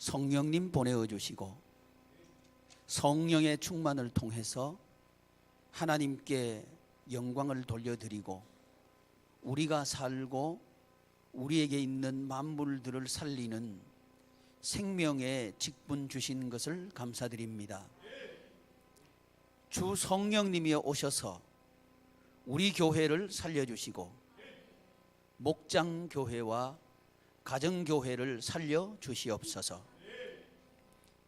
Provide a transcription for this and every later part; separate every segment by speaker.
Speaker 1: 성령님 보내어 주시고 성령의 충만을 통해서 하나님께 영광을 돌려드리고 우리가 살고 우리에게 있는 만물들을 살리는 생명의 직분 주신 것을 감사드립니다. 주 성령님이 오셔서 우리 교회를 살려주시고 목장교회와 가정교회를 살려주시옵소서.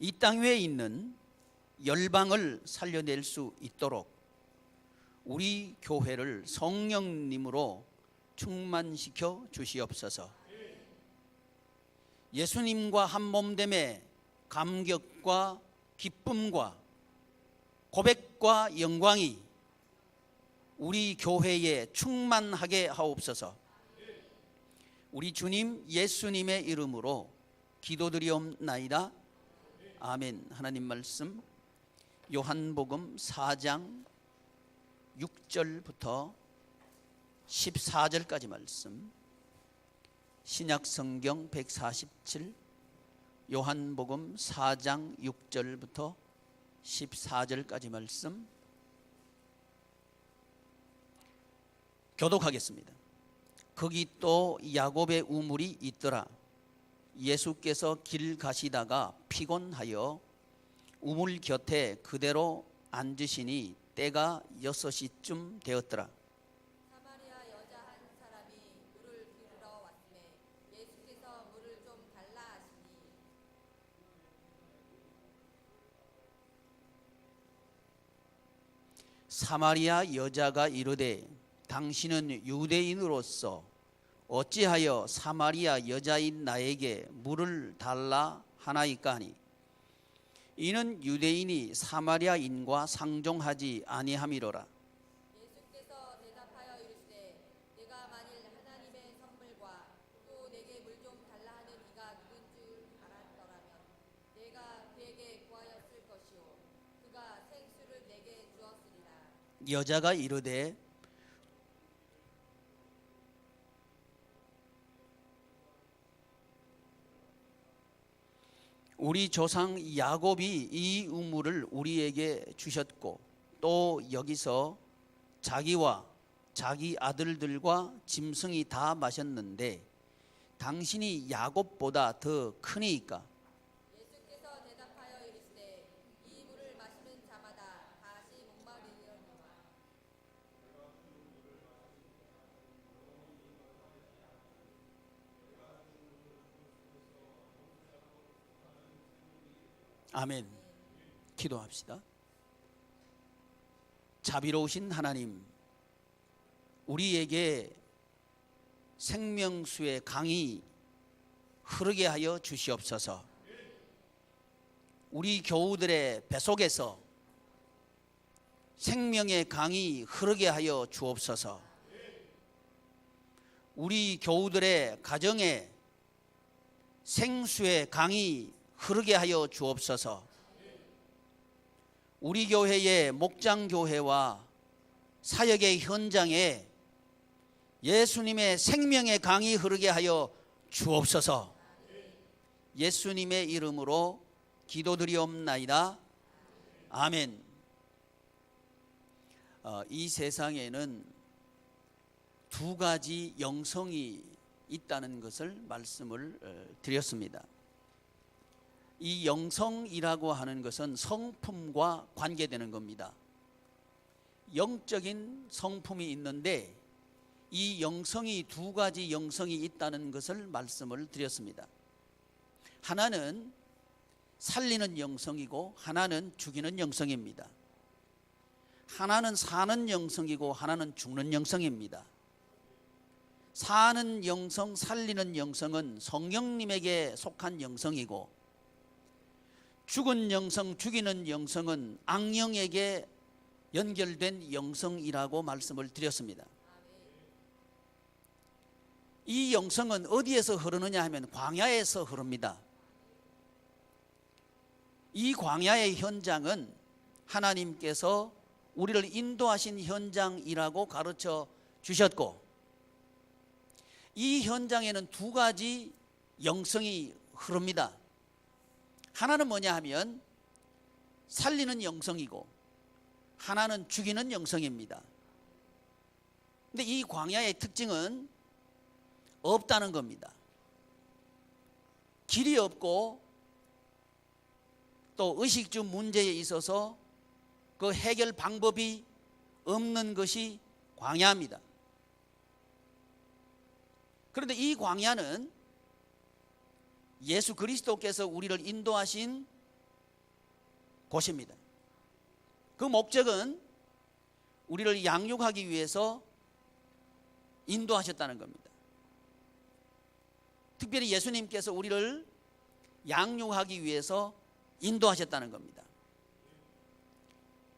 Speaker 1: 이 땅 위에 있는 열방을 살려낼 수 있도록 우리 교회를 성령님으로 충만시켜 주시옵소서. 예수님과 한 몸됨의 감격과 기쁨과 고백과 영광이 우리 교회에 충만하게 하옵소서. 우리 주님 예수님의 이름으로 기도드리옵나이다. 아멘. 하나님 말씀 요한복음 4장 6절부터 14절까지 말씀, 신약성경 147 요한복음 4장 6절부터 14절까지 말씀 교독하겠습니다. 거기 또 야곱의 우물이 있더라. 예수께서 길 가시다가 피곤하여 우물 곁에 그대로 앉으시니 때가 6시쯤 되었더라.
Speaker 2: 사마리아 여자 한 사람이 물을 기르러 왔음에 예수께서 물을 좀 달라 하시니
Speaker 1: 사마리아 여자가 이르되 당신은 유대인으로서 어찌하여 사마리아 여자인 나에게 물을 달라 하나이까 하니 이는 유대인이 사마리아인과 상종하지 아니함이로라.
Speaker 2: 예수께서 대답하여 이르시되 내가 만일 하나님의 선물과 또 내게 물 좀 달라 하는 이가 누군 줄 알았더라면 내가 그에게 구하였을 것이요 그가 생수를 내게 주었으리라.
Speaker 1: 여자가 이르되 우리 조상 야곱이 이 우물을 우리에게 주셨고 또 여기서 자기와 자기 아들들과 짐승이 다 마셨는데 당신이 야곱보다 더 크니이까?
Speaker 2: 예수께서 대답하여 이르시되 이 물을 마시는 자마다 다시 목마르리로니와
Speaker 1: 아멘. 기도합시다. 자비로우신 하나님, 우리에게 생명수의 강이 흐르게 하여 주시옵소서. 우리 교우들의 뱃속에서 생명의 강이 흐르게 하여 주옵소서. 우리 교우들의 가정에 생수의 강이 흐르게 하여 주옵소서. 우리 교회의 목장교회와 사역의 현장에 예수님의 생명의 강이 흐르게 하여 주옵소서. 예수님의 이름으로 기도드리옵나이다. 아멘. 이 세상에는 두 가지 영성이 있다는 것을 말씀을 드렸습니다. 이 영성이라고 하는 것은 성품과 관계되는 겁니다. 영적인 성품이 있는데 이 영성이 두 가지 영성이 있다는 것을 말씀을 드렸습니다. 하나는 살리는 영성이고 하나는 죽이는 영성입니다. 하나는 사는 영성이고 하나는 죽는 영성입니다. 사는 영성, 살리는 영성은 성령님에게 속한 영성이고 죽은 영성, 죽이는 영성은 악령에게 연결된 영성이라고 말씀을 드렸습니다. 이 영성은 어디에서 흐르느냐 하면 광야에서 흐릅니다. 이 광야의 현장은 하나님께서 우리를 인도하신 현장이라고 가르쳐 주셨고 이 현장에는 두 가지 영성이 흐릅니다. 하나는 뭐냐 하면 살리는 영성이고 하나는 죽이는 영성입니다. 근데 이 광야의 특징은 없다는 겁니다. 길이 없고 또 의식주 문제에 있어서 그 해결 방법이 없는 것이 광야입니다. 그런데 이 광야는 예수 그리스도께서 우리를 인도하신 곳입니다. 그 목적은 우리를 양육하기 위해서 인도하셨다는 겁니다. 특별히 예수님께서 우리를 양육하기 위해서 인도하셨다는 겁니다.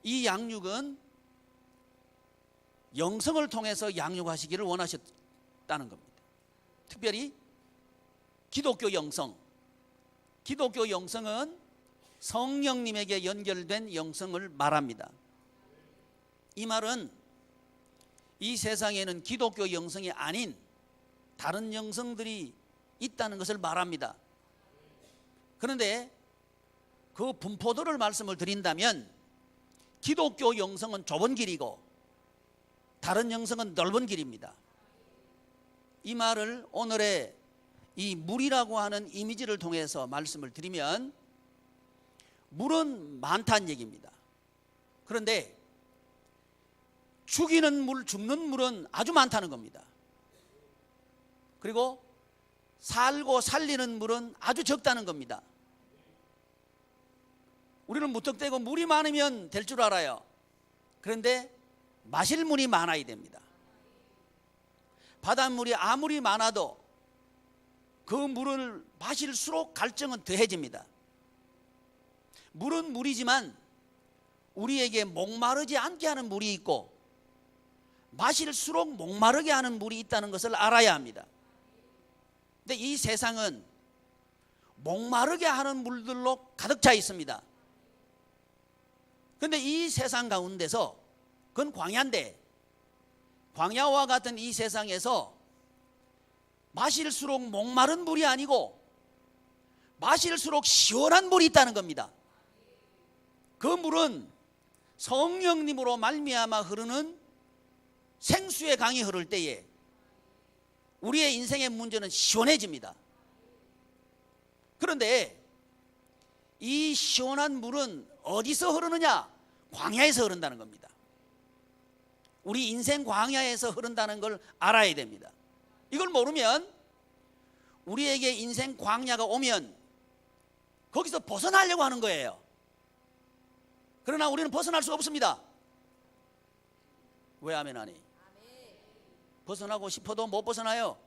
Speaker 1: 이 양육은 영성을 통해서 양육하시기를 원하셨다는 겁니다. 특별히 기독교 영성. 기독교 영성은 성령님에게 연결된 영성을 말합니다. 이 말은 이 세상에는 기독교 영성이 아닌 다른 영성들이 있다는 것을 말합니다. 그런데 그 분포도를 말씀을 드린다면 기독교 영성은 좁은 길이고 다른 영성은 넓은 길입니다. 이 말을 오늘의 이 물이라고 하는 이미지를 통해서 말씀을 드리면 물은 많다는 얘기입니다. 그런데 죽이는 물, 죽는 물은 아주 많다는 겁니다. 그리고 살고 살리는 물은 아주 적다는 겁니다. 우리는 무턱대고 물이 많으면 될 줄 알아요. 그런데 마실 물이 많아야 됩니다. 바닷물이 아무리 많아도 그 물을 마실수록 갈증은 더해집니다. 물은 물이지만 우리에게 목마르지 않게 하는 물이 있고 마실수록 목마르게 하는 물이 있다는 것을 알아야 합니다. 근데 이 세상은 목마르게 하는 물들로 가득 차 있습니다. 그런데 이 세상 가운데서 그건 광야인데 광야와 같은 이 세상에서 마실수록 목마른 물이 아니고 마실수록 시원한 물이 있다는 겁니다. 그 물은 성령님으로 말미암아 흐르는 생수의 강이 흐를 때에 우리의 인생의 문제는 시원해집니다. 그런데 이 시원한 물은 어디서 흐르느냐? 광야에서 흐른다는 겁니다. 우리 인생 광야에서 흐른다는 걸 알아야 됩니다. 이걸 모르면 우리에게 인생 광야가 오면 거기서 벗어나려고 하는 거예요. 그러나 우리는 벗어날 수 없습니다. 왜 아멘 하니? 벗어나고 싶어도 못 벗어나요.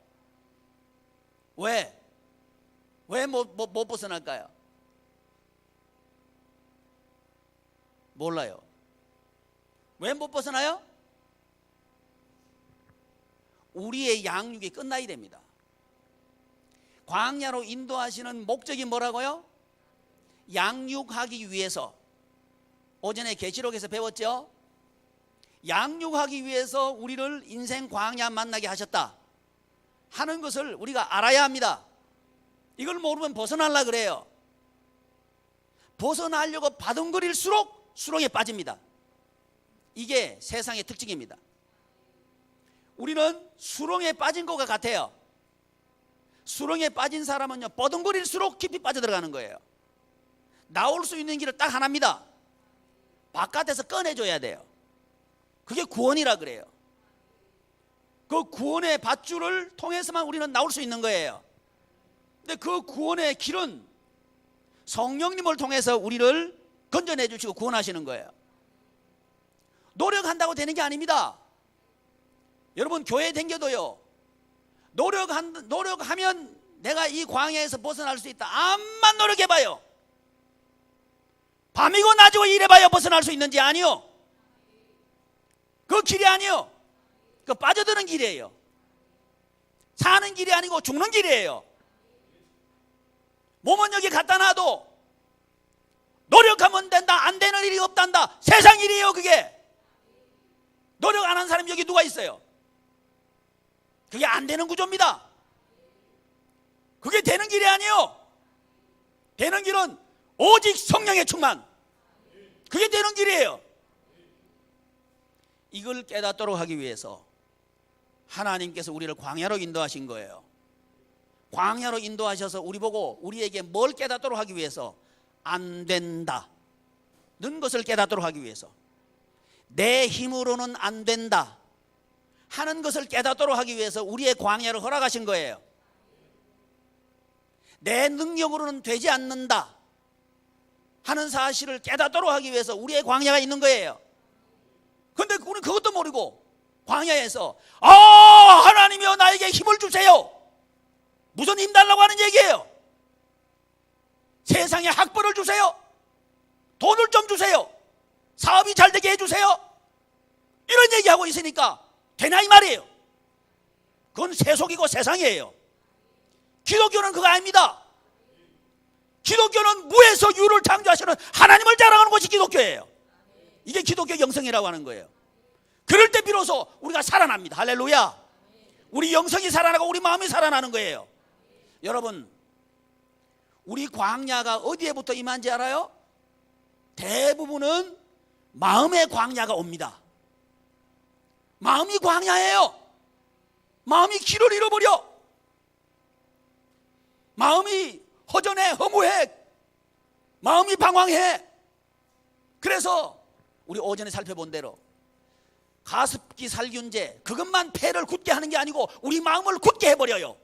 Speaker 1: 왜? 왜 못 벗어날까요? 몰라요. 왜 못 벗어나요? 우리의 양육이 끝나야 됩니다. 광야로 인도하시는 목적이 뭐라고요? 양육하기 위해서. 오전에 계시록에서 배웠죠? 양육하기 위해서 우리를 인생 광야 만나게 하셨다 하는 것을 우리가 알아야 합니다. 이걸 모르면 벗어나려고 그래요. 벗어나려고 바둥거릴수록 수렁에 빠집니다. 이게 세상의 특징입니다. 우리는 수렁에 빠진 것과 같아요. 수렁에 빠진 사람은요, 버둥거릴수록 깊이 빠져들어가는 거예요. 나올 수 있는 길은 딱 하나입니다. 바깥에서 꺼내줘야 돼요. 그게 구원이라 그래요. 그 구원의 밧줄을 통해서만 우리는 나올 수 있는 거예요. 근데 그 구원의 길은 성령님을 통해서 우리를 건져내 주시고 구원하시는 거예요. 노력한다고 되는 게 아닙니다. 여러분 교회 다녀도요, 노력하면 내가 이 광야에서 벗어날 수 있다. 암만 노력해봐요. 밤이고 낮이고 일해봐야 벗어날 수 있는지 아니요. 그 길이 아니요. 그 빠져드는 길이에요. 사는 길이 아니고 죽는 길이에요. 몸은 여기 갖다 놔도 노력하면 된다, 안 되는 일이 없단다. 세상 일이에요. 그게 노력 안 한 사람이 여기 누가 있어요? 그게 안 되는 구조입니다. 그게 되는 길이 아니에요. 되는 길은 오직 성령의 충만. 그게 되는 길이에요. 이걸 깨닫도록 하기 위해서 하나님께서 우리를 광야로 인도하신 거예요. 광야로 인도하셔서 우리 보고 우리에게 뭘 깨닫도록 하기 위해서? 안 된다 는 것을 깨닫도록 하기 위해서, 내 힘으로는 안 된다 하는 것을 깨닫도록 하기 위해서 우리의 광야를 허락하신 거예요. 내 능력으로는 되지 않는다 하는 사실을 깨닫도록 하기 위해서 우리의 광야가 있는 거예요. 그런데 우리는 그것도 모르고 광야에서 하나님이여 나에게 힘을 주세요. 무슨 힘 달라고 하는 얘기예요? 세상에 학벌을 주세요. 돈을 좀 주세요. 사업이 잘 되게 해주세요. 이런 얘기하고 있으니까 되나 이 말이에요. 그건 세속이고 세상이에요. 기독교는 그거 아닙니다. 기독교는 무에서 유를 창조하시는 하나님을 자랑하는 것이 기독교예요. 이게 기독교 영성이라고 하는 거예요. 그럴 때 비로소 우리가 살아납니다. 할렐루야. 우리 영성이 살아나고 우리 마음이 살아나는 거예요. 여러분, 우리 광야가 어디에부터 임한지 알아요? 대부분은 마음의 광야가 옵니다. 마음이 광야예요. 마음이 길을 잃어버려. 마음이 허전해, 허무해. 마음이 방황해. 그래서 우리 오전에 살펴본 대로 가습기 살균제, 그것만 폐를 굳게 하는 게 아니고 우리 마음을 굳게 해버려요.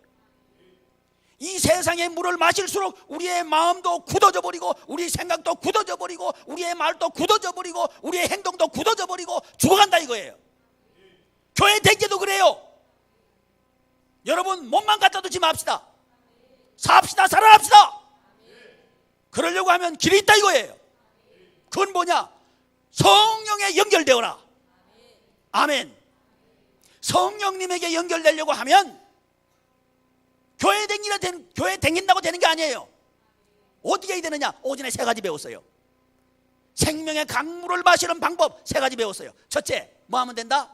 Speaker 1: 이 세상의 물을 마실수록 우리의 마음도 굳어져 버리고, 우리 생각도 굳어져 버리고, 우리의 말도 굳어져 버리고, 우리의 행동도 굳어져 버리고 죽어간다 이거예요. 교회 댕기도 그래요. 여러분, 몸만 갖다 두지 맙시다. 삽시다, 살아납시다. 그러려고 하면 길이 있다 이거예요. 그건 뭐냐? 성령에 연결되어라. 아멘. 성령님에게 연결되려고 하면 교회 댕긴다고 되는 게 아니에요. 어떻게 해야 되느냐? 오전에 3가지 배웠어요. 생명의 강물을 마시는 방법 3가지 배웠어요. 첫째, 뭐 하면 된다?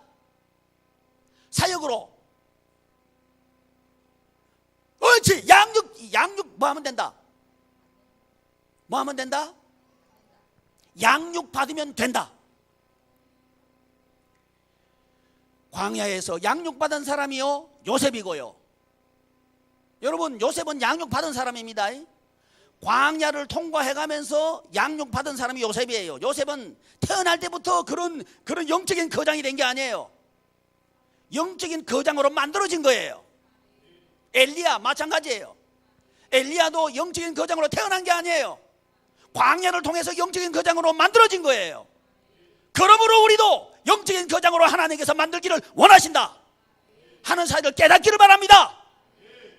Speaker 1: 사역으로. 옳지. 양육 뭐 하면 된다? 뭐 하면 된다? 양육 받으면 된다. 광야에서 양육받은 사람이요, 요셉이고요. 여러분, 요셉은 양육받은 사람입니다. 광야를 통과해가면서 양육받은 사람이 요셉이에요. 요셉은 태어날 때부터 그런 영적인 거장이 된 게 아니에요. 영적인 거장으로 만들어진 거예요. 엘리야 마찬가지예요. 엘리야도 영적인 거장으로 태어난 게 아니에요. 광야를 통해서 영적인 거장으로 만들어진 거예요. 그러므로 우리도 영적인 거장으로 하나님께서 만들기를 원하신다 하는 사실을 깨닫기를 바랍니다.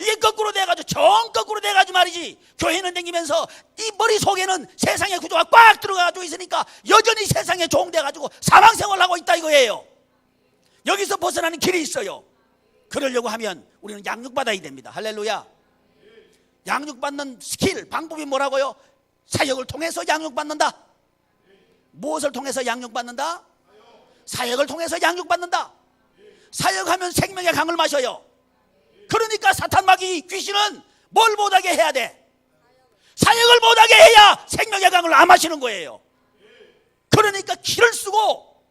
Speaker 1: 이게 거꾸로 돼가지고, 정 거꾸로 돼가지고 말이지, 교회는 댕기면서 이 머릿속에는 세상의 구조가 꽉 들어가지고 있으니까 여전히 세상에 종돼가지고 사망생활을 하고 있다 이거예요. 여기서 벗어나는 길이 있어요. 그러려고 하면 우리는 양육받아야 됩니다. 할렐루야. 양육받는 스킬, 방법이 뭐라고요? 사역을 통해서 양육받는다. 무엇을 통해서 양육받는다? 사역을 통해서 양육받는다. 사역하면 생명의 강을 마셔요. 그러니까 사탄 마귀 귀신은 뭘 못하게 해야 돼? 사역을 못하게 해야 생명의 강을 안 마시는 거예요. 그러니까 기를 쓰고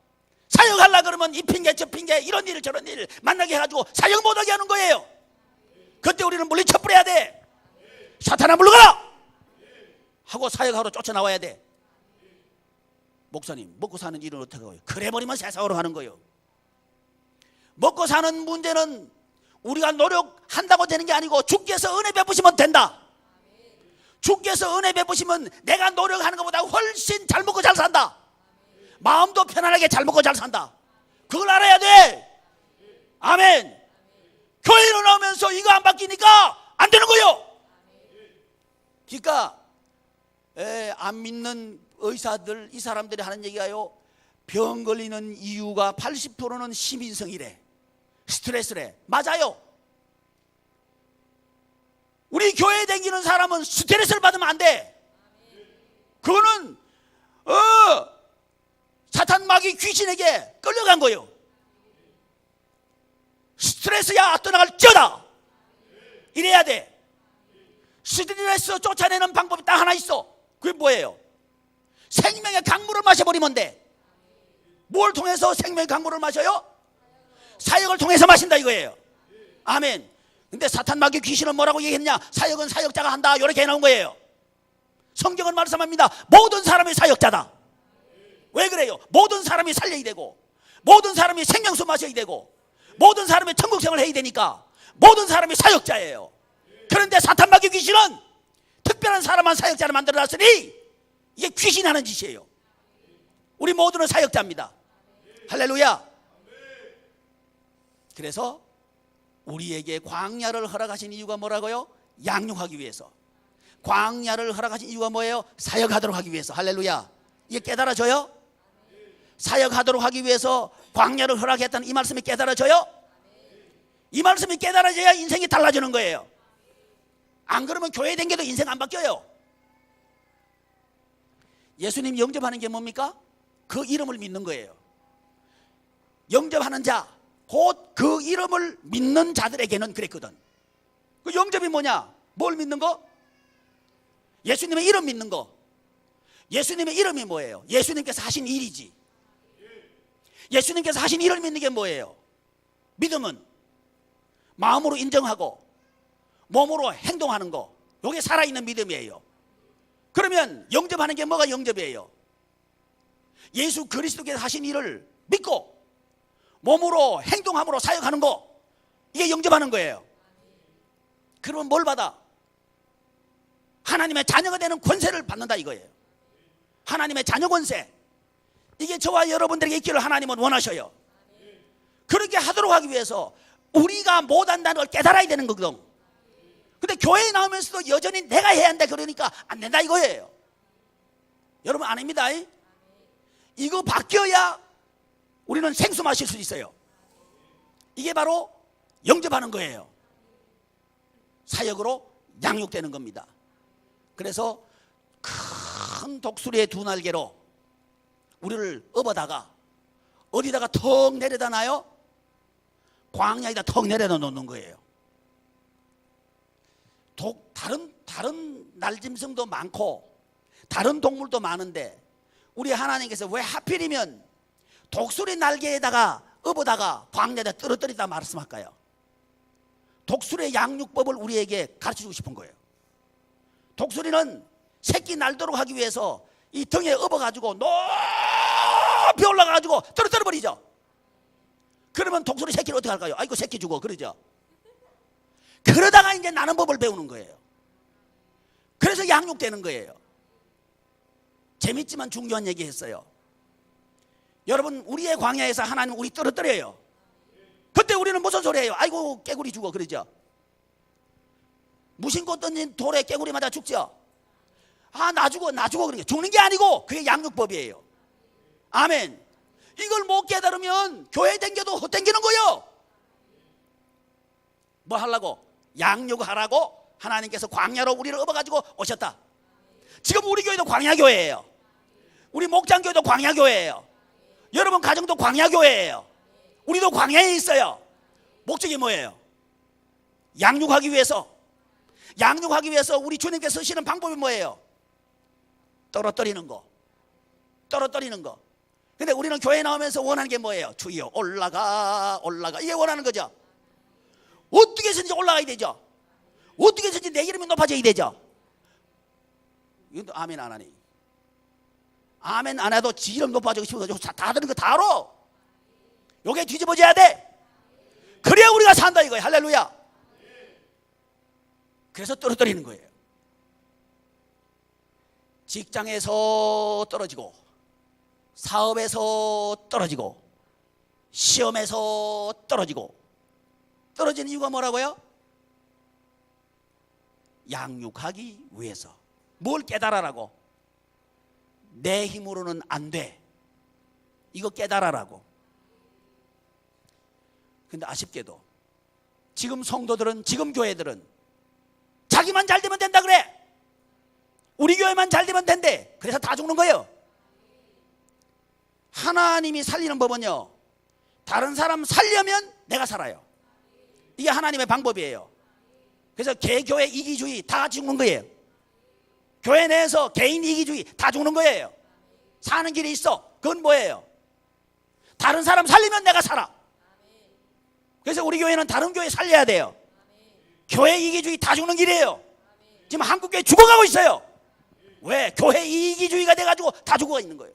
Speaker 1: 사역하려고 그러면 이 핑계 저 핑계, 이런 일 저런 일 만나게 해가지고 사역 못하게 하는 거예요. 그때 우리는 물리쳐버려야 돼. 사탄아 물러가라 하고 사역하러 쫓아나와야 돼. 목사님, 먹고 사는 일은 어떻게 해요? 그래 버리면 세상으로 하는 거예요. 먹고 사는 문제는 우리가 노력한다고 되는 게 아니고 주께서 은혜 베푸시면 된다. 주께서 은혜 베푸시면 내가 노력하는 것보다 훨씬 잘 먹고 잘 산다. 마음도 편안하게 잘 먹고 잘 산다. 그걸 알아야 돼. 아멘. 교회로 나오면서 이거 안 바뀌니까 안 되는 거예요. 그러니까 안 믿는 의사들, 이 사람들이 하는 얘기가요, 병 걸리는 이유가 80%는 시민성이래. 스트레스래. 맞아요. 우리 교회에 다니는 사람은 스트레스를 받으면 안 돼. 그거는 사탄 마귀 귀신에게 끌려간 거예요. 스트레스야 떠나갈지어다. 이래야 돼. 스트레스 쫓아내는 방법이 딱 하나 있어. 그게 그게 뭐예요? 생명의 강물을 마셔버리면 돼. 뭘 통해서 생명의 강물을 마셔요? 사역을 통해서 마신다 이거예요. 아멘. 근데 사탄 마귀 귀신은 뭐라고 얘기했냐? 사역은 사역자가 한다 이렇게 해놓은 거예요. 성경은 말씀합니다. 모든 사람이 사역자다. 왜 그래요? 모든 사람이 살려야 되고, 모든 사람이 생명수 마셔야 되고, 모든 사람이 천국생활을 해야 되니까 모든 사람이 사역자예요. 그런데 사탄 마귀 귀신은 특별한 사람만 사역자를 만들어놨으니 이게 귀신이 하는 짓이에요. 우리 모두는 사역자입니다. 할렐루야. 그래서 우리에게 광야를 허락하신 이유가 뭐라고요? 양육하기 위해서. 광야를 허락하신 이유가 뭐예요? 사역하도록 하기 위해서. 할렐루야. 이게 깨달아져요? 사역하도록 하기 위해서 광야를 허락했다는 이 말씀이 깨달아져요? 이 말씀이 깨달아져야 인생이 달라지는 거예요. 안 그러면 교회 댕겨도 인생 안 바뀌어요. 예수님 영접하는 게 뭡니까? 그 이름을 믿는 거예요. 영접하는 자, 곧 그 이름을 믿는 자들에게는 그랬거든. 그 영접이 뭐냐? 뭘 믿는 거? 예수님의 이름 믿는 거. 예수님의 이름이 뭐예요? 예수님께서 하신 일이지. 예수님께서 하신 일을 믿는 게 뭐예요? 믿음은 마음으로 인정하고 몸으로 행동하는 거. 이게 살아있는 믿음이에요. 그러면 영접하는 게 뭐가 영접이에요? 예수 그리스도께서 하신 일을 믿고 몸으로 행동함으로 사역하는 거. 이게 영접하는 거예요. 그러면 뭘 받아? 하나님의 자녀가 되는 권세를 받는다 이거예요. 하나님의 자녀 권세. 이게 저와 여러분들에게 있기를 하나님은 원하셔요. 그렇게 하도록 하기 위해서 우리가 못한다는 걸 깨달아야 되는 거거든. 근데 교회에 나오면서도 여전히 내가 해야 한다 그러니까 안 된다 이거예요. 여러분 아닙니다. 이거 바뀌어야 우리는 생수 마실 수 있어요. 이게 바로 영접하는 거예요. 사역으로 양육되는 겁니다. 그래서 큰 독수리의 두 날개로 우리를 업어다가 어디다가 턱 내려다 놔요? 광야에다 턱 내려다 놓는 거예요. 다른 날짐승도 많고 다른 동물도 많은데 우리 하나님께서 왜 하필이면 독수리 날개에다가 업어다가 광야에다 떨어뜨리다 말씀할까요? 독수리의 양육법을 우리에게 가르쳐주고 싶은 거예요. 독수리는 새끼 날도록 하기 위해서 이 등에 업어가지고 높이 올라가가지고 떨어뜨려버리죠. 그러면 독수리 새끼를 어떻게 할까요? 아이고 새끼 죽어 그러죠. 그러다가 이제 나는 법을 배우는 거예요. 그래서 양육되는 거예요. 재밌지만 중요한 얘기 했어요. 여러분 우리의 광야에서 하나님 우리 떨어뜨려요. 그때 우리는 무슨 소리 해요? 아이고 깨구리 죽어 그러죠. 무심코 던진 돌에 깨구리 맞아 죽죠. 아 나 죽어 그러니까 죽는 게 아니고 그게 양육법이에요. 아멘. 이걸 못 깨달으면 교회 댕겨도 헛댕기는 거예요. 뭐 하려고? 양육하라고 하나님께서 광야로 우리를 업어가지고 오셨다. 지금 우리 교회도 광야교회예요. 우리 목장교회도 광야교회예요. 여러분 가정도 광야교회예요. 우리도 광야에 있어요. 목적이 뭐예요? 양육하기 위해서. 양육하기 위해서 우리 주님께서 쓰시는 방법이 뭐예요? 떨어뜨리는 거. 떨어뜨리는 거. 근데 우리는 교회 나오면서 원하는 게 뭐예요? 주여 올라가 이게 원하는 거죠. 어떻게 해서든지 올라가야 되죠. 어떻게 해서든지 내 이름이 높아져야 되죠. 이것도 아멘 안 하니. 아멘 안 해도 지 이름 높아지고 싶어서 다 들은 거 다 알아. 요게 뒤집어져야 돼. 그래야 우리가 산다 이거예요. 할렐루야. 그래서 떨어뜨리는 거예요. 직장에서 떨어지고 사업에서 떨어지고 시험에서 떨어지고 떨어지는 이유가 뭐라고요? 양육하기 위해서. 뭘 깨달아라고? 내 힘으로는 안 돼. 이거 깨달아라고. 근데 아쉽게도 지금 성도들은 지금 교회들은 자기만 잘 되면 된다 그래. 우리 교회만 잘 되면 된대. 그래서 다 죽는 거예요. 하나님이 살리는 법은요, 다른 사람 살려면 내가 살아요. 이게 하나님의 방법이에요. 그래서 개교회 이기주의 다 죽는 거예요. 교회 내에서 개인 이기주의 다 죽는 거예요. 사는 길이 있어. 그건 뭐예요? 다른 사람 살리면 내가 살아. 그래서 우리 교회는 다른 교회 살려야 돼요. 교회 이기주의 다 죽는 길이에요. 지금 한국교회 죽어가고 있어요. 왜? 교회 이기주의가 돼가지고 다 죽어가 있는 거예요.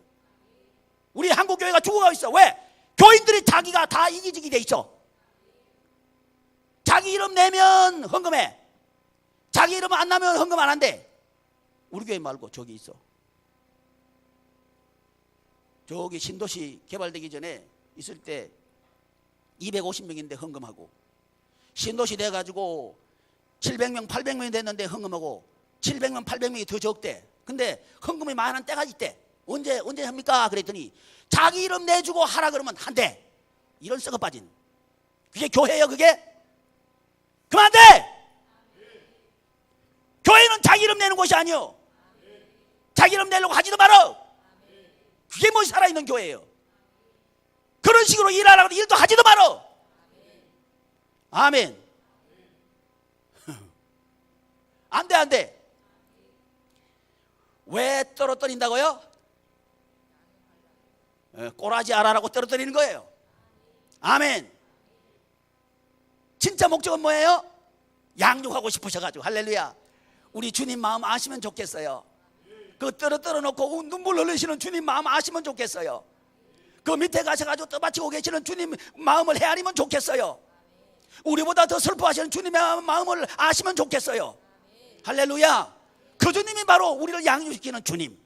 Speaker 1: 우리 한국교회가 죽어가고 있어. 왜? 교인들이 자기가 다 이기적이 돼 있어. 자기 이름 내면 헌금해. 자기 이름 안 나면 헌금 안 한대. 우리 교회 말고 저기 있어. 저기 신도시 개발되기 전에 있을 때 250명인데 헌금하고, 신도시 돼가지고 700명 800명이 됐는데 헌금하고 700명 800명이 더 적대. 근데 헌금이 많은 때가 있대. 언제 합니까? 그랬더니 자기 이름 내주고 하라 그러면 한대. 이런 썩어 빠진, 그게 교회예요. 그게 그만 안 돼. 교회는 자기 이름 내는 곳이 아니요. 자기 이름 내려고 하지도 말어. 그게 뭐 살아있는 교회예요. 그런 식으로 일하라고 일도 하지도 말어. 아멘. 안 돼, 안 돼. 왜 떨어뜨린다고요? 꼬라지 알아라고 떨어뜨리는 거예요. 아멘. 진짜 목적은 뭐예요? 양육하고 싶으셔가지고. 할렐루야. 우리 주님 마음 아시면 좋겠어요. 그 떨어뜨려 놓고 눈물 흘리시는 주님 마음 아시면 좋겠어요. 그 밑에 가셔가지고 떠받치고 계시는 주님 마음을 헤아리면 좋겠어요. 우리보다 더 슬퍼하시는 주님의 마음을 아시면 좋겠어요. 할렐루야. 그 주님이 바로 우리를 양육시키는 주님.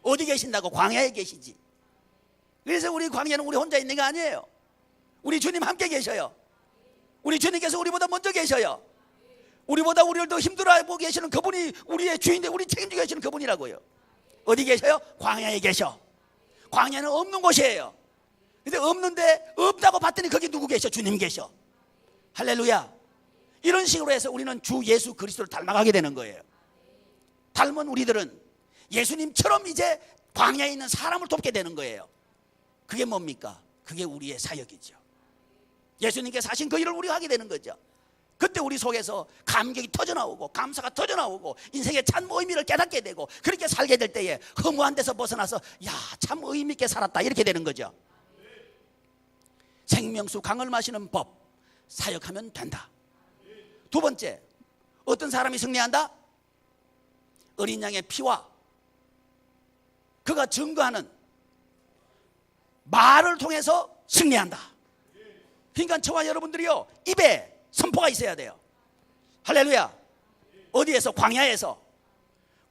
Speaker 1: 어디 계신다고? 광야에 계시지. 그래서 우리 광야는 우리 혼자 있는 게 아니에요. 우리 주님 함께 계셔요. 우리 주님께서 우리보다 먼저 계셔요. 우리보다 우리를 더 힘들어하고 계시는 그분이 우리의 주인데 우리 책임지고 계시는 그분이라고요. 어디 계셔요? 광야에 계셔. 광야는 없는 곳이에요. 근데 없는데 없다고 봤더니 거기 누구 계셔? 주님 계셔. 할렐루야. 이런 식으로 해서 우리는 주 예수 그리스도를 닮아가게 되는 거예요. 닮은 우리들은 예수님처럼 이제 광야에 있는 사람을 돕게 되는 거예요. 그게 뭡니까? 그게 우리의 사역이죠. 예수님께서 하신 그 일을 우리가 하게 되는 거죠. 그때 우리 속에서 감격이 터져나오고 감사가 터져나오고 인생의 참 의미를 깨닫게 되고, 그렇게 살게 될 때에 허무한 데서 벗어나서 야, 참 의미 있게 살았다, 이렇게 되는 거죠. 생명수 강을 마시는 법, 사역하면 된다. 두 번째, 어떤 사람이 승리한다? 어린 양의 피와 그가 증거하는 말을 통해서 승리한다. 그러니까 저와 여러분들이요, 입에 선포가 있어야 돼요. 할렐루야. 어디에서? 광야에서.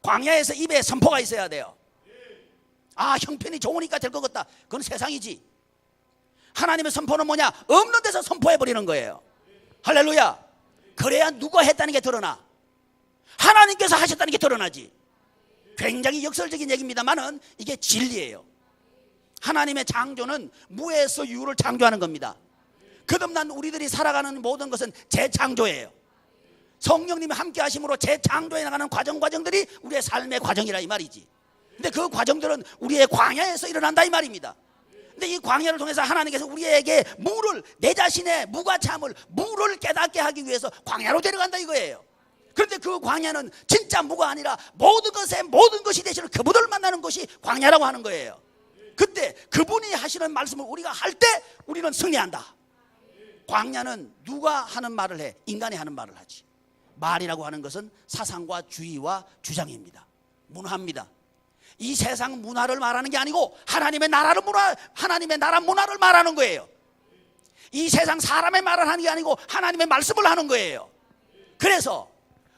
Speaker 1: 광야에서 입에 선포가 있어야 돼요. 아, 형편이 좋으니까 될 것 같다. 그건 세상이지. 하나님의 선포는 뭐냐? 없는 데서 선포해버리는 거예요. 할렐루야. 그래야 누가 했다는 게 드러나. 하나님께서 하셨다는 게 드러나지. 굉장히 역설적인 얘기입니다만은 이게 진리예요. 하나님의 창조는 무에서 유를 창조하는 겁니다. 거듭난 우리들이 살아가는 모든 것은 재창조예요. 성령님이 함께 하심으로 재창조해 나가는 과정들이 우리의 삶의 과정이라 이 말이지. 근데 그 과정들은 우리의 광야에서 일어난다 이 말입니다. 근데 이 광야를 통해서 하나님께서 우리에게 물을, 내 자신의 무가 참을 물을 깨닫게 하기 위해서 광야로 데려간다 이거예요. 그런데 그 광야는 진짜 무가 아니라 모든 것의 모든 것이 되시는 그분을 만나는 것이 광야라고 하는 거예요. 그때 그분이 하시는 말씀을 우리가 할 때 우리는 승리한다. 광야는 누가 하는 말을 해? 인간이 하는 말을 하지. 말이라고 하는 것은 사상과 주의와 주장입니다. 문화입니다. 이 세상 문화를 말하는 게 아니고 하나님의 나라를 하나님의 나라 문화를 말하는 거예요. 이 세상 사람의 말을 하는 게 아니고 하나님의 말씀을 하는 거예요. 그래서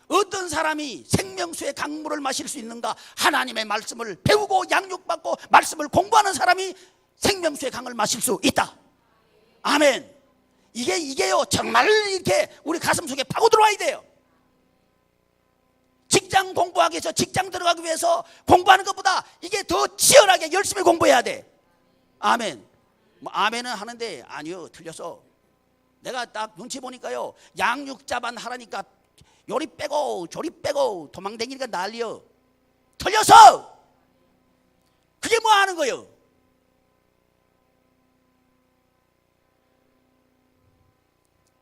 Speaker 1: 어떤 사람이 생명수의 강물을 마실 수 있는가? 하나님의 말씀을 배우고 양육받고 말씀을 공부하는 사람이 생명수의 강을 마실 수 있다. 아멘. 이게요, 정말 이렇게 우리 가슴 속에 파고 들어와야 돼요. 직장 공부하기 위해서, 직장 들어가기 위해서 공부하는 것보다 이게 더 치열하게 열심히 공부해야 돼. 아멘. 뭐 아멘은 하는데 아니요, 틀렸어. 내가 딱 눈치 보니까요, 양육자반 하라니까 요리 빼고 조리 빼고 도망다니니까 난리여. 틀렸어. 그게 뭐 하는 거예요?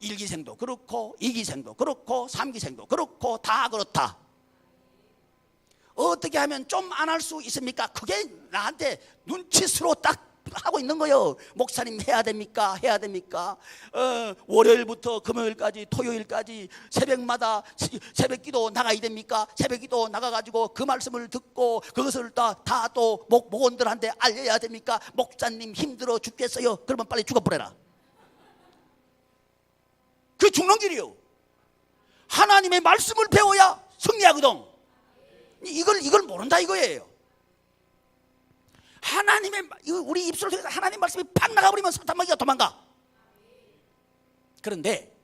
Speaker 1: 일기생도 그렇고 이기생도 그렇고 삼기생도 그렇고 다 그렇다. 어떻게 하면 좀 안 할 수 있습니까? 그게 나한테 눈치스러워 딱 하고 있는 거예요. 목사님 해야 됩니까? 해야 됩니까? 월요일부터 금요일까지 토요일까지 새벽마다 새벽기도 나가야 됩니까? 새벽기도 나가가지고 그 말씀을 듣고 그것을 다 또 목원들한테 알려야 됩니까? 목사님 힘들어 죽겠어요. 그러면 빨리 죽어버려라. 그게 죽는 길이요. 하나님의 말씀을 배워야 승리하거든. 이걸 모른다 이거예요. 하나님의, 우리 입술을 통해서 하나님 말씀이 팍 나가버리면 사탄마귀가 도망가. 그런데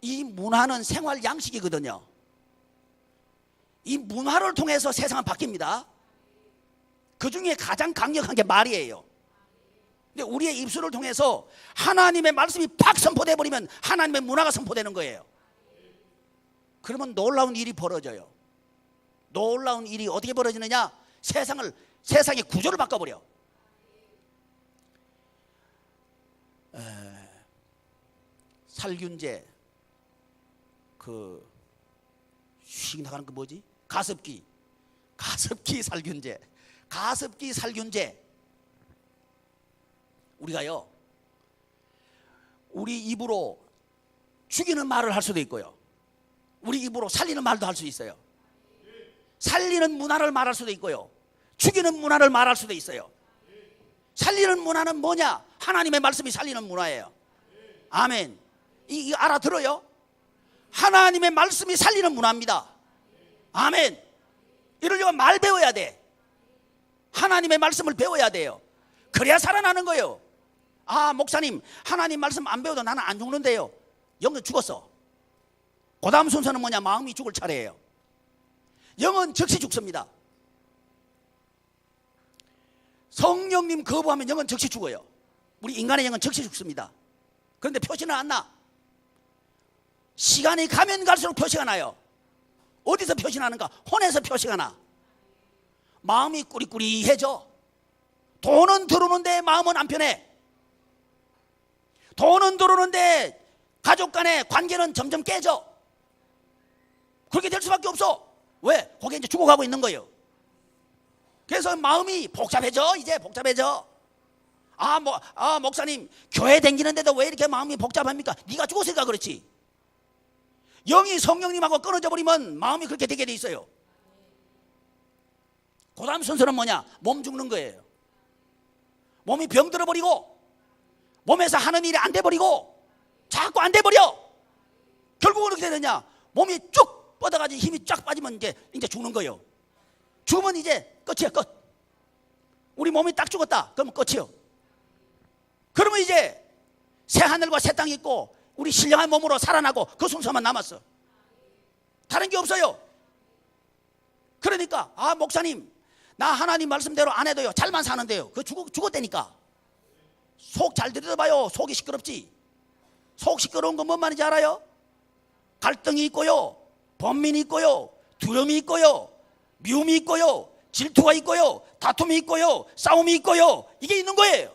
Speaker 1: 이 문화는 생활 양식이거든요. 이 문화를 통해서 세상은 바뀝니다. 그 중에 가장 강력한 게 말이에요. 근데 우리의 입술을 통해서 하나님의 말씀이 팍 선포돼 버리면 하나님의 문화가 선포되는 거예요. 그러면 놀라운 일이 벌어져요. 놀라운 일이 어떻게 벌어지느냐? 세상의 구조를 바꿔버려. 살균제, 휙 나가는 거 뭐지? 가습기 살균제. 가습기 살균제. 우리가요, 우리 입으로 죽이는 말을 할 수도 있고요, 우리 입으로 살리는 말도 할 수 있어요. 살리는 문화를 말할 수도 있고요, 죽이는 문화를 말할 수도 있어요. 살리는 문화는 뭐냐? 하나님의 말씀이 살리는 문화예요. 아멘. 이 알아들어요? 하나님의 말씀이 살리는 문화입니다. 아멘. 이러려면 말 배워야 돼. 하나님의 말씀을 배워야 돼요. 그래야 살아나는 거예요. 아, 목사님 하나님 말씀 안 배워도 나는 안 죽는데요. 영은 죽었어. 그 다음 순서는 뭐냐? 마음이 죽을 차례예요. 영은 즉시 죽습니다. 성령님 거부하면 영은 즉시 죽어요. 우리 인간의 영은 즉시 죽습니다. 그런데 표시는 안 나. 시간이 가면 갈수록 표시가 나요. 어디서 표시나는가? 혼에서 표시가 나. 마음이 꾸리꾸리해져. 돈은 들어오는데 마음은 안 편해. 돈은 들어오는데 가족 간의 관계는 점점 깨져. 그렇게 될 수밖에 없어. 왜? 거기에 이제 죽어가고 있는 거예요. 그래서 마음이 복잡해져. 이제 복잡해져. 목사님 교회 다니는데도 왜 이렇게 마음이 복잡합니까? 네가 죽었으니까 그렇지. 영이 성령님하고 끊어져 버리면 마음이 그렇게 되게 돼 있어요. 그 다음 순서는 뭐냐? 몸 죽는 거예요. 몸이 병들어 버리고 몸에서 하는 일이 안 돼 버리고 자꾸 안 돼 버려. 결국은 어떻게 되느냐? 몸이 쭉 뻗어가지고 힘이 쫙 빠지면 이제 죽는 거예요. 죽으면 이제 끝이야, 끝. 우리 몸이 딱 죽었다. 그러면 끝이요. 그러면 이제 새 하늘과 새 땅이 있고 우리 신령한 몸으로 살아나고 그 순서만 남았어. 다른 게 없어요. 그러니까 목사님 나 하나님 말씀대로 안 해도요 잘만 사는데요. 그거 죽었다니까. 속 잘 들여다봐요. 속이 시끄럽지. 속 시끄러운 건 뭔 말인지 알아요? 갈등이 있고요, 번민이 있고요, 두려움이 있고요, 미움이 있고요, 질투가 있고요, 다툼이 있고요, 싸움이 있고요. 이게 있는 거예요.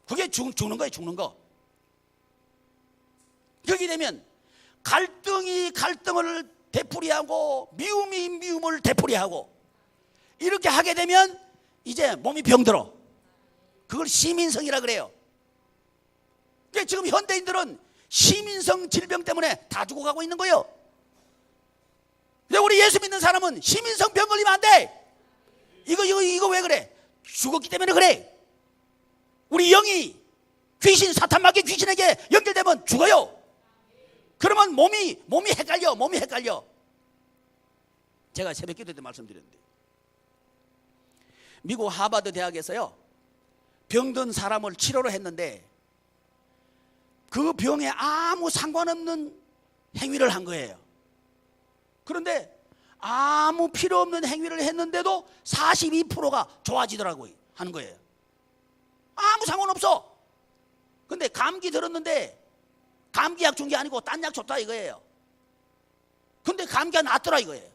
Speaker 1: 그게 죽는 거예요. 죽는 거. 여기 되면 갈등이 갈등을 되풀이하고 미움이 미움을 되풀이하고 이렇게 하게 되면 이제 몸이 병들어. 그걸 시민성이라 그래요. 그러니까 지금 현대인들은 시민성 질병 때문에 다 죽어가고 있는 거예요. 근데 우리 예수 믿는 사람은 시민성 병 걸리면 안 돼. 이거 왜 그래? 죽었기 때문에 그래. 우리 영이 귀신, 사탄마귀 귀신에게 연결되면 죽어요. 그러면 몸이 헷갈려. 몸이 헷갈려. 제가 새벽 기도 때 말씀드렸는데 미국 하버드 대학에서요 병든 사람을 치료를 했는데 그 병에 아무 상관없는 행위를 한 거예요. 그런데 아무 필요 없는 행위를 했는데도 42%가 좋아지더라고요. 하는 거예요. 아무 상관없어. 근데 감기 들었는데 감기약 준 게 아니고 딴 약 줬다 이거예요. 근데 감기가 낫더라 이거예요.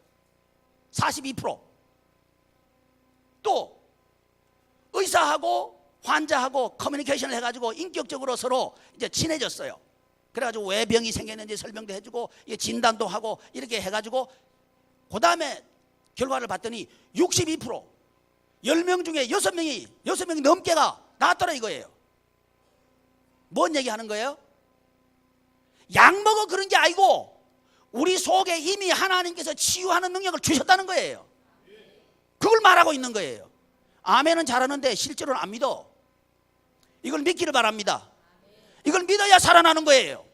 Speaker 1: 42%. 또 의사하고 환자하고 커뮤니케이션을 해가지고 인격적으로 서로 이제 친해졌어요. 그래가지고 왜 병이 생겼는지 설명도 해주고 진단도 하고 이렇게 해가지고 그 다음에 결과를 봤더니 62%, 10명 중에 6명이 넘게가 나왔더라 이거예요. 뭔 얘기하는 거예요? 약 먹어 그런 게 아니고 우리 속에 이미 하나님께서 치유하는 능력을 주셨다는 거예요. 그걸 말하고 있는 거예요. 아멘은 잘하는데 실제로는 안 믿어. 이걸 믿기를 바랍니다. 이걸 믿어야 살아나는 거예요.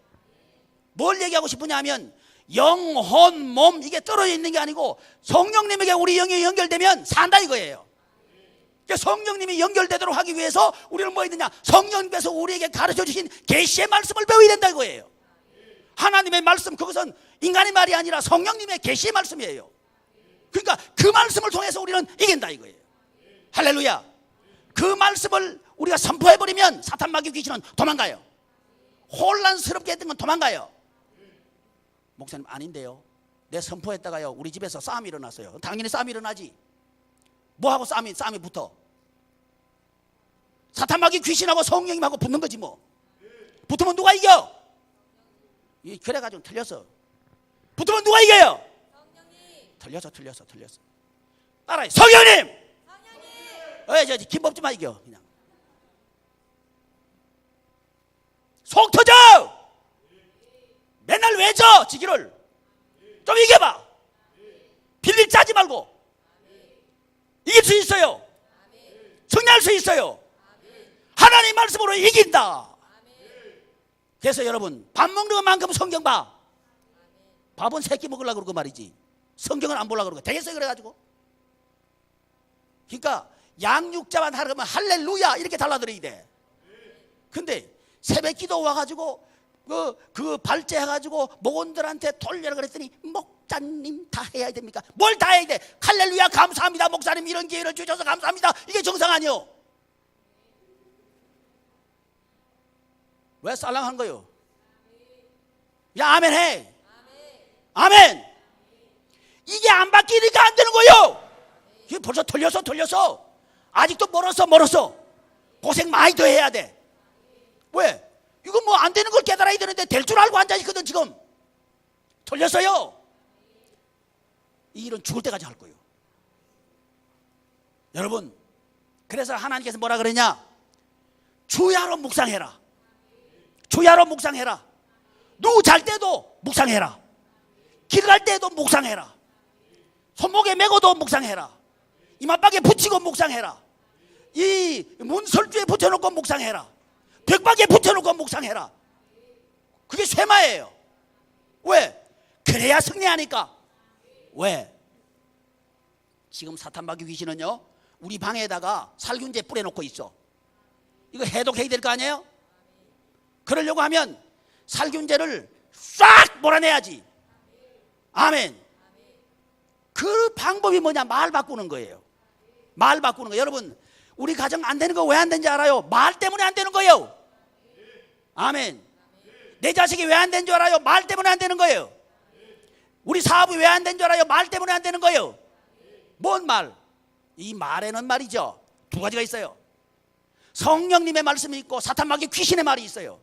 Speaker 1: 뭘 얘기하고 싶으냐 하면 영혼, 몸 이게 떨어져 있는 게 아니고 성령님에게 우리 영이 연결되면 산다 이거예요. 그러니까 성령님이 연결되도록 하기 위해서 우리는 뭐 해야 되냐? 성령님께서 우리에게 가르쳐 주신 계시의 말씀을 배워야 된다 이거예요. 하나님의 말씀, 그것은 인간의 말이 아니라 성령님의 계시의 말씀이에요. 그러니까 그 말씀을 통해서 우리는 이긴다 이거예요. 할렐루야. 그 말씀을 우리가 선포해버리면 사탄 마귀 귀신은 도망가요. 혼란스럽게 했던 건 도망가요. 목사님 아닌데요, 내 선포했다가요 우리 집에서 싸움이 일어났어요. 당연히 싸움이 일어나지. 뭐하고 싸움이 붙어? 사탄 마귀 귀신하고 성령님하고 붙는 거지 뭐. 붙으면 누가 이겨? 그래가지고 틀렸어. 붙으면 누가 이겨요? 틀렸어. 따라해. 성령님! 저 김법주만 이겨 그냥. 속 터져! 맨날 왜 져? 지기를 좀 이겨봐. 빌릴 짜지 말고 이길 수 있어요. 승리할 수 있어요. 하나님 말씀으로 이긴다. 그래서 여러분 밥 먹는 것만큼 성경 봐. 밥은 새끼 먹으려고 그러고 말이지 성경은 안 보려고 그러고 되겠어요. 그래가지고 그러니까 양육자만 하려면 할렐루야 이렇게 달라들어야 돼. 근데 새벽 기도 와가지고 그 발제해가지고 목원들한테 돌려라 그랬더니 목사님 다 해야 됩니까? 뭘 다 해야 돼? 할렐루야 감사합니다 목사님 이런 기회를 주셔서 감사합니다. 이게 정상 아니요? 왜 쌀랑한 거요? 야 아멘 해. 아멘. 이게 안 바뀌니까 안 되는 거요. 이게 벌써 틀렸어. 아직도 멀었어. 고생 많이 더 해야 돼. 왜? 이거 뭐 안 되는 걸 깨달아야 되는데 될 줄 알고 앉아있거든 지금. 틀렸어요. 이 일은 죽을 때까지 할 거예요. 여러분 그래서 하나님께서 뭐라 그러냐? 주야로 묵상해라. 누구 잘 때도 묵상해라. 길 갈 때도 묵상해라. 손목에 메고도 묵상해라. 이마박에 붙이고 묵상해라. 이 문설주에 붙여놓고 묵상해라. 벽박에 붙여놓고 묵상해라. 그게 쇠마예요. 왜? 그래야 승리하니까. 왜? 지금 사탄 마귀 귀신은요 우리 방에다가 살균제 뿌려놓고 있어. 이거 해독해야 될 거 아니에요? 그러려고 하면 살균제를 싹 몰아내야지. 아멘. 그 방법이 뭐냐? 말 바꾸는 거예요. 여러분 우리 가정 안 되는 거 왜 안 되는지 알아요? 말 때문에 안 되는 거예요. 아멘. 내 자식이 왜 안 되는 줄 알아요? 말 때문에 안 되는 거예요. 우리 사업이 왜 안 되는 줄 알아요? 말 때문에 안 되는 거예요. 뭔 말? 이 말에는 말이죠 두 가지가 있어요. 성령님의 말씀이 있고 사탄 마귀 귀신의 말이 있어요.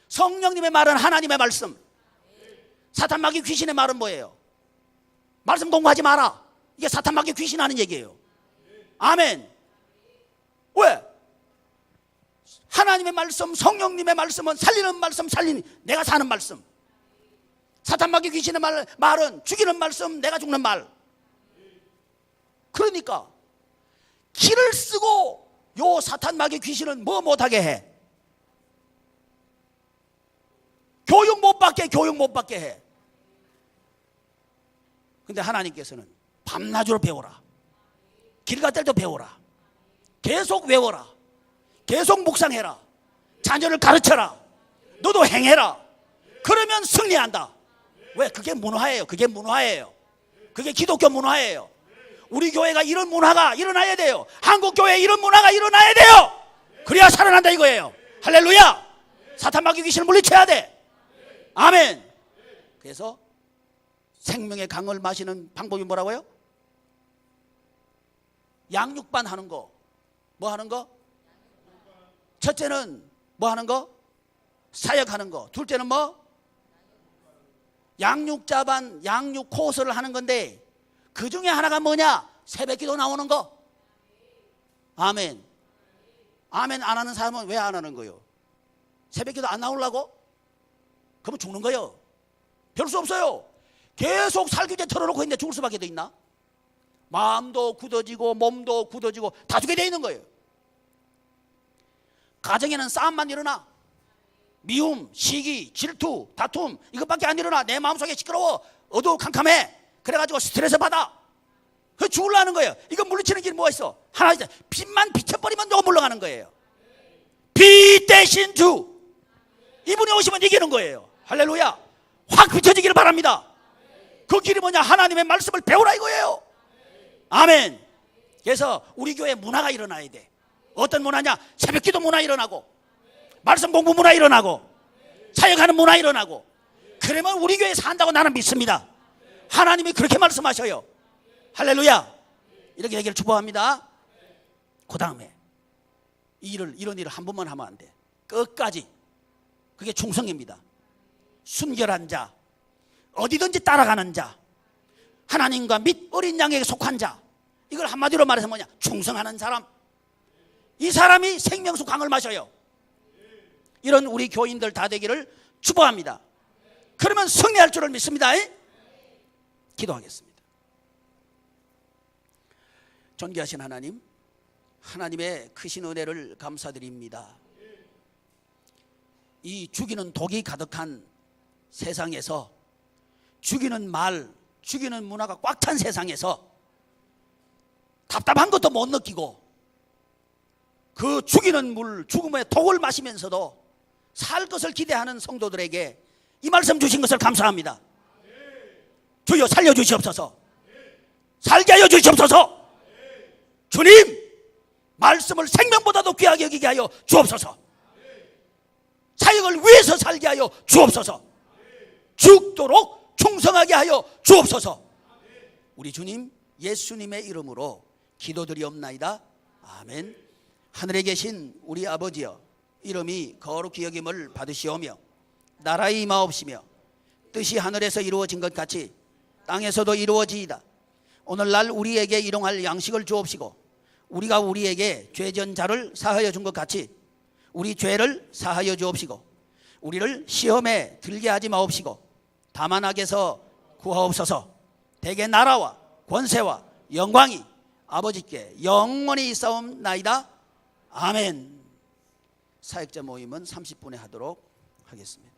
Speaker 1: 성령님의 말은 하나님의 말씀, 사탄 마귀 귀신의 말은 뭐예요? 말씀 공부하지 마라. 이게 사탄 마귀 귀신 하는 얘기예요. 아멘. 왜? 하나님의 말씀, 성령님의 말씀은 살리는 말씀, 내가 사는 말씀. 사탄 마귀 귀신의 말은 죽이는 말씀, 내가 죽는 말. 그러니까 길을 쓰고 요 사탄 마귀 귀신은 뭐 못하게 해? 교육 못 받게 해. 근데 하나님께서는 밤낮으로 배워라. 길 갈 때도 배워라. 계속 외워라. 계속 묵상해라. 자녀를 가르쳐라. 너도 행해라. 그러면 승리한다. 왜? 그게 문화예요. 그게 기독교 문화예요. 우리 교회가 이런 문화가 일어나야 돼요. 한국 교회에 이런 문화가 일어나야 돼요. 그래야 살아난다 이거예요. 할렐루야. 사탄 마귀 귀신을 물리쳐야 돼. 아멘. 그래서 생명의 강을 마시는 방법이 뭐라고요? 양육반 하는 거. 뭐 하는 거? 첫째는 뭐 하는 거? 사역하는 거. 둘째는 뭐? 양육자반, 양육 코스를 하는 건데 그 중에 하나가 뭐냐? 새벽기도 나오는 거. 아멘. 아멘 안 하는 사람은 왜 안 하는 거예요? 새벽기도 안 나오려고? 그러면 죽는 거예요. 별 수 없어요. 계속 살균제 털어놓고 있는데 죽을 수밖에 더 있나? 마음도 굳어지고 몸도 굳어지고 다 죽게 돼 있는 거예요. 가정에는 싸움만 일어나. 미움, 시기, 질투, 다툼 이것밖에 안 일어나. 내 마음속에 시끄러워. 어두컴컴해. 그래가지고 스트레스 받아. 그 죽으려는 거예요. 이거 물리치는 길이 뭐가 있어? 하나 있어. 빛만 비춰버리면 너 물러가는 거예요. 빛 대신 주. 이분이 오시면 이기는 거예요. 할렐루야. 확 비춰지기를 바랍니다. 그 길이 뭐냐? 하나님의 말씀을 배우라 이거예요. 아멘. 그래서 우리 교회 문화가 일어나야 돼. 어떤 문화냐? 새벽기도 문화 일어나고, 말씀 공부 문화 일어나고, 사역하는 문화 일어나고. 그러면 우리 교회 산다고 나는 믿습니다. 하나님이 그렇게 말씀하셔요. 할렐루야. 이렇게 얘기를 축복합니다. 그 다음에 이런 일을 한 번만 하면 안 돼. 끝까지. 그게 충성입니다. 순결한 자, 어디든지 따라가는 자, 하나님과 및 어린 양에게 속한 자. 이걸 한마디로 말해서 뭐냐? 충성하는 사람. 이 사람이 생명수 강을 마셔요. 이런 우리 교인들 다 되기를 축복합니다. 그러면 승리할 줄을 믿습니다. 기도하겠습니다. 존귀하신 하나님, 하나님의 크신 은혜를 감사드립니다. 이 죽이는 독이 가득한 세상에서, 죽이는 말, 죽이는 문화가 꽉 찬 세상에서 답답한 것도 못 느끼고 그 죽이는 물, 죽음의 독을 마시면서도 살 것을 기대하는 성도들에게 이 말씀 주신 것을 감사합니다. 주여 살려주시옵소서. 살게 하여 주시옵소서. 주님, 말씀을 생명보다도 귀하게 여기게 하여 주옵소서. 사역을 위해서 살게 하여 주옵소서. 죽도록 충성하게 하여 주옵소서. 우리 주님 예수님의 이름으로 기도드리옵나이다. 아멘. 하늘에 계신 우리 아버지여, 이름이 거룩히 여김을 받으시오며 나라의 임하옵시며 뜻이 하늘에서 이루어진 것 같이 땅에서도 이루어지이다. 오늘날 우리에게 일용할 양식을 주옵시고 우리가 우리에게 죄전 자를 사하여 준 것 같이 우리 죄를 사하여 주옵시고 우리를 시험에 들게 하지 마옵시고 다만 악에서 구하옵소서. 대개 나라와 권세와 영광이 아버지께 영원히 있사옵나이다. 아멘. 사역자 모임은 30분에 하도록 하겠습니다.